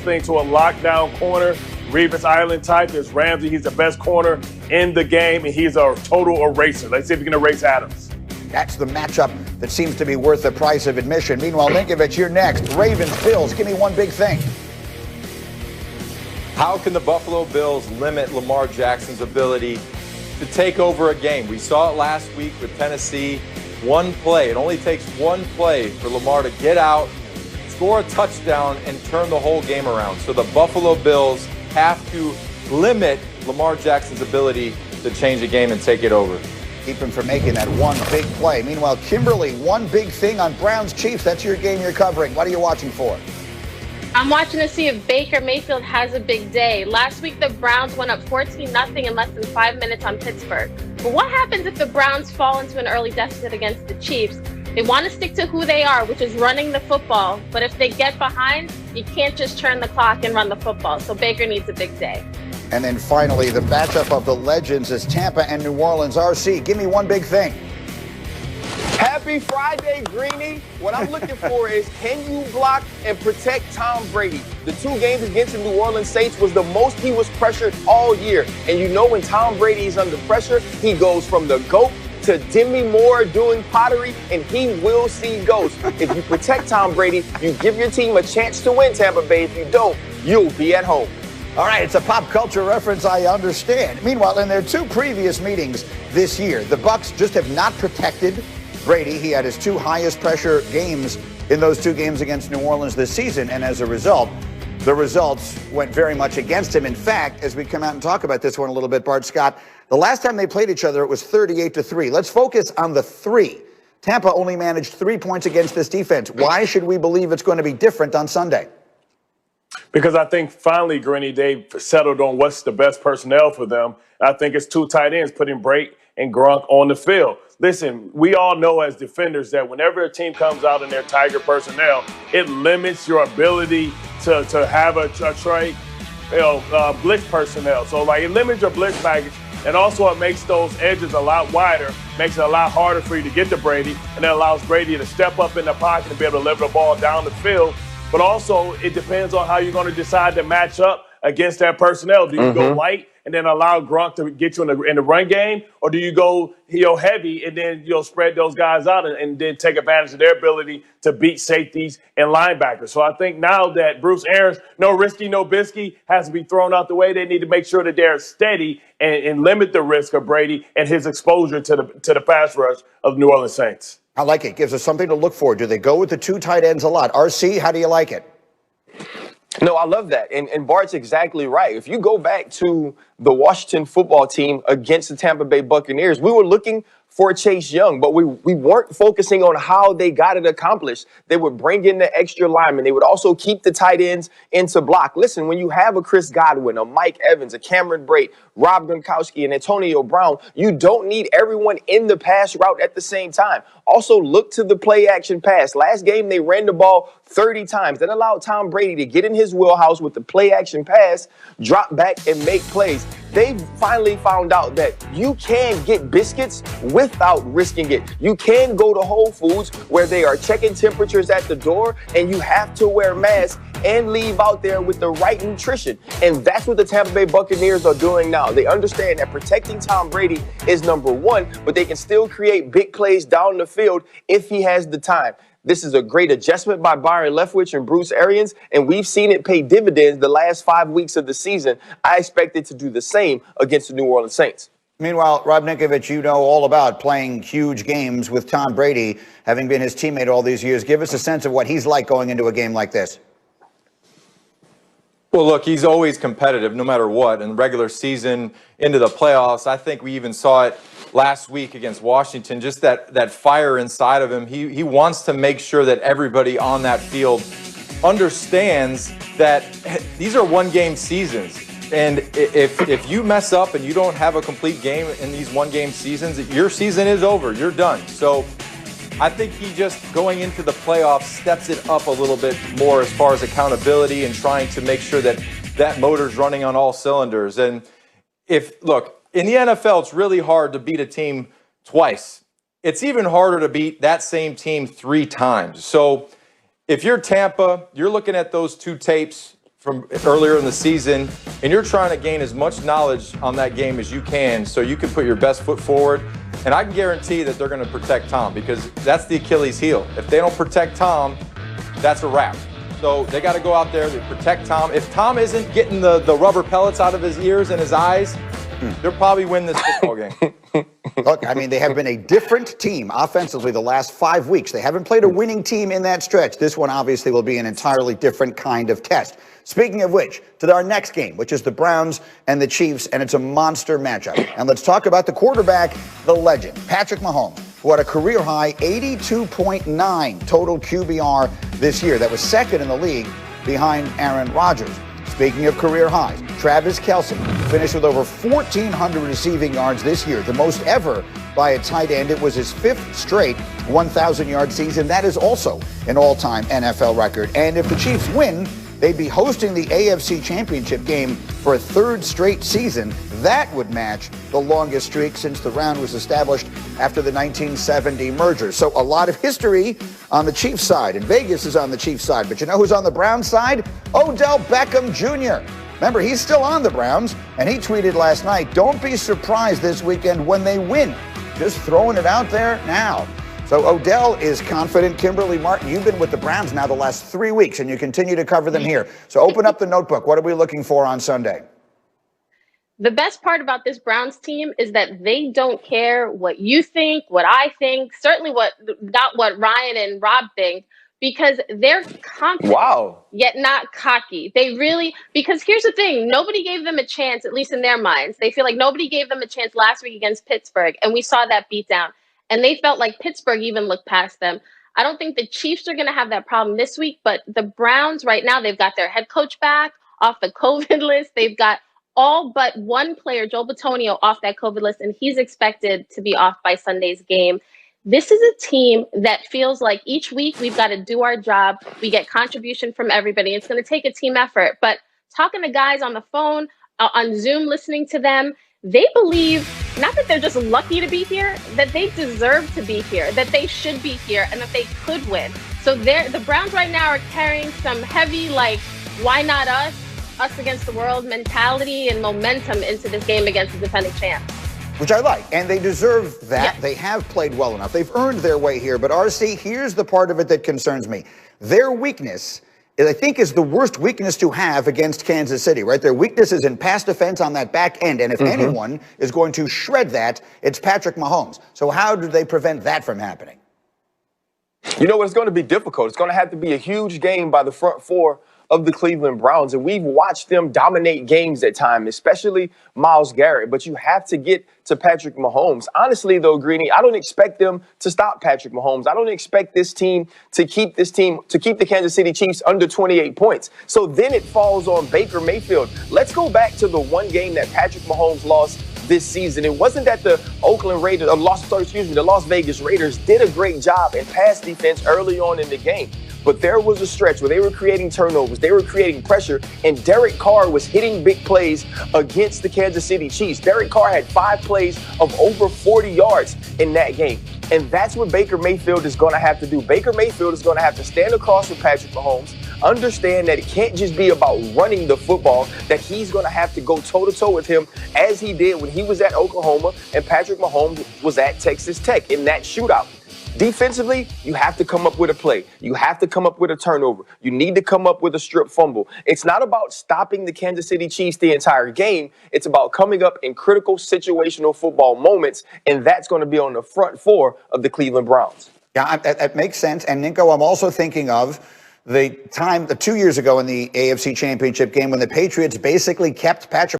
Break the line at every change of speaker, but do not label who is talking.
thing to a lockdown corner, Revis Island type. There's Ramsey. He's the best corner in the game, and he's a total eraser. Let's see if he can erase Adams.
That's the matchup that seems to be worth the price of admission. Meanwhile, Ninkovich, you're next. Ravens, Bills, give me one big thing.
How can the Buffalo Bills limit Lamar Jackson's ability to take over a game? We saw it last week with Tennessee. One play. It only takes one play for Lamar to get out, score a touchdown, and turn the whole game around. So the Buffalo Bills have to limit Lamar Jackson's ability to change a game and take it over.
Keep him from making that one big play. Meanwhile, Kimberly, one big thing on Browns Chiefs. That's your game you're covering. What are you watching for?
I'm watching to see if Baker Mayfield has a big day. Last week, the Browns went up 14-0 in less than 5 minutes on Pittsburgh. But what happens if the Browns fall into an early deficit against the Chiefs? They want to stick to who they are, which is running the football. But if they get behind, you can't just turn the clock and run the football. So Baker needs a big day.
And then finally, the matchup of the legends is Tampa and New Orleans. RC, give me one big thing.
Happy Friday, Greeny. What I'm looking for is, can you block and protect Tom Brady? The 2 games against the New Orleans Saints was the most he was pressured all year. And you know when Tom Brady is under pressure, he goes from the GOAT to Demi Moore doing pottery, and he will see ghosts. If you protect Tom Brady, you give your team a chance to win, Tampa Bay. If you don't, you'll be at home.
All right, it's a pop culture reference, I understand. Meanwhile, in their 2 previous meetings this year, the Bucs just have not protected Brady. He had his 2 highest pressure games in those 2 games against New Orleans this season, and as a result, the results went very much against him. In fact, as we come out and talk about this one a little bit, Bart Scott, the last time they played each other, it was 38-3. Let's focus on the 3. Tampa only managed 3 points against this defense. Why should we believe it's going to be different on Sunday?
Because I think finally, Grinny, they've settled on what's the best personnel for them. I think it's 2 tight ends, putting Brake and Gronk on the field. Listen, we all know as defenders that whenever a team comes out in their Tiger personnel, it limits your ability to have a trade, blitz personnel. So, like, it limits your blitz package, and also it makes those edges a lot wider, makes it a lot harder for you to get to Brady, and it allows Brady to step up in the pocket and be able to deliver the ball down the field. But also, it depends on how you're going to decide to match up against that personnel. Do you go light and then allow Gronk to get you in the run game, or do you go heavy and then spread those guys out and then take advantage of their ability to beat safeties and linebackers? So I think now that Bruce Arians, no risky, no bisky, has to be thrown out the way. They need to make sure that they're steady and limit the risk of Brady and his exposure to the pass rush of New Orleans Saints.
I like it. Gives us something to look for. Do they go with the 2 tight ends a lot? RC, how do you like it?
No, I love that. And Bart's exactly right. If you go back to the Washington football team against the Tampa Bay Buccaneers, we were looking for Chase Young, but we weren't focusing on how they got it accomplished. They would bring in the extra linemen. They would also keep the tight ends into block. Listen, when you have a Chris Godwin, a Mike Evans, a Cameron Brate, Rob Gronkowski, and Antonio Brown, you don't need everyone in the pass route at the same time. Also, look to the play action pass. Last game, they ran the ball 30 times. That allowed Tom Brady to get in his wheelhouse with the play action pass, drop back, and make plays. They finally found out that you can get biscuits without risking it. You can go to Whole Foods where they are checking temperatures at the door, and you have to wear masks and leave out there with the right nutrition. And that's what the Tampa Bay Buccaneers are doing now. They understand that protecting Tom Brady is number 1, but they can still create big plays down the field if he has the time. This is a great adjustment by Byron Leftwich and Bruce Arians, and we've seen it pay dividends the last 5 weeks of the season. I expect it to do the same against the New Orleans Saints.
Meanwhile, Rob Ninkovich, you know all about playing huge games with Tom Brady, having been his teammate all these years. Give us a sense of what he's like going into a game like this.
Well, look, he's always competitive no matter what. In the regular season, into the playoffs, I think we even saw it last week against Washington, just that fire inside of him. He wants to make sure that everybody on that field understands that these are one-game seasons. And if you mess up and you don't have a complete game in these one-game seasons, your season is over. You're done. So I think he just, going into the playoffs, steps it up a little bit more as far as accountability and trying to make sure that that motor's running on all cylinders. And look, in the NFL, it's really hard to beat a team twice. It's even harder to beat that same team 3 times. So if you're Tampa, you're looking at those 2 tapes from earlier in the season, and you're trying to gain as much knowledge on that game as you can so you can put your best foot forward. And I can guarantee that they're going to protect Tom, because that's the Achilles heel. If they don't protect Tom, that's a wrap. So they got to go out there, they protect Tom. If Tom isn't getting the rubber pellets out of his ears and his eyes, they'll probably win this football game.
Look, I mean, they have been a different team offensively the last 5 weeks. They haven't played a winning team in that stretch. This one obviously will be an entirely different kind of test. Speaking of which, to our next game, which is the Browns and the Chiefs, and it's a monster matchup. And let's talk about the quarterback, the legend, Patrick Mahomes, who had a career-high 82.9 total QBR this year. That was second in the league behind Aaron Rodgers. Speaking of career highs, Travis Kelce finished with over 1,400 receiving yards this year, the most ever by a tight end. It was his fifth straight 1,000-yard season. That is also an all-time NFL record. And if the Chiefs win, they'd be hosting the AFC Championship game for a third straight season. That would match the longest streak since the round was established after the 1970 merger. So a lot of history on the Chiefs side, and Vegas is on the Chiefs side. But you know who's on the Browns side? Odell Beckham Jr. Remember, he's still on the Browns, and he tweeted last night, "Don't be surprised this weekend when they win." Just throwing it out there now. So Odell is confident. Kimberly Martin, you've been with the Browns now the last 3 weeks, and you continue to cover them here. So open up the notebook. What are we looking for on Sunday?
The best part about this Browns team is that they don't care what you think, what I think, certainly not what Ryan and Rob think, because they're confident, yet not cocky. They really, because here's the thing, nobody gave them a chance, at least in their minds. They feel like nobody gave them a chance last week against Pittsburgh, and we saw that beatdown. And they felt like Pittsburgh even looked past them. I don't think the Chiefs are going to have that problem this week, but the Browns right now, they've got their head coach back off the COVID list. They've got all but one player, Joel Bitonio, off that COVID list, and he's expected to be off by Sunday's game. This is a team that feels like each week we've got to do our job. We get contribution from everybody. It's going to take a team effort. But talking to guys on the phone, on Zoom, listening to them, they believe not that they're just lucky to be here, that they deserve to be here, that they should be here, and that they could win. So the Browns right now are carrying some heavy, like, why not us against the world mentality and momentum into this game against the defending champs.
Which I like, and they deserve that.
Yeah.
They have played well enough. They've earned their way here. But RC, here's the part of it that concerns me. Their weakness, I think, is the worst weakness to have against Kansas City, right? Their weakness is in pass defense on that back end. And if anyone is going to shred that, it's Patrick Mahomes. So how do they prevent that from happening?
You know what? It's going to be difficult. It's going to have to be a huge game by the front four of the Cleveland Browns. And we've watched them dominate games at times, especially Myles Garrett. But you have to get to Patrick Mahomes. Honestly, though, Greeny, I don't expect them to stop Patrick Mahomes. I don't expect this team to keep the Kansas City Chiefs under 28 points. So then it falls on Baker Mayfield. Let's go back to the one game that Patrick Mahomes lost this season. It wasn't that the the Las Vegas Raiders did a great job in pass defense early on in the game. But there was a stretch where they were creating turnovers, they were creating pressure, and Derek Carr was hitting big plays against the Kansas City Chiefs. Derek Carr had 5 plays of over 40 yards in that game. And that's what Baker Mayfield is going to have to do. Baker Mayfield is going to have to stand across with Patrick Mahomes, understand that it can't just be about running the football, that he's going to have to go toe-to-toe with him as he did when he was at Oklahoma and Patrick Mahomes was at Texas Tech in that shootout. Defensively, you have to come up with a play. You have to come up with a turnover. You need to come up with a strip fumble. It's not about stopping the Kansas City Chiefs the entire game. It's about coming up in critical situational football moments, and that's going to be on the front four of the Cleveland Browns.
Yeah, that makes sense. And, Ninko, I'm also thinking of the time 2 years ago in the AFC Championship game when the Patriots basically kept Patrick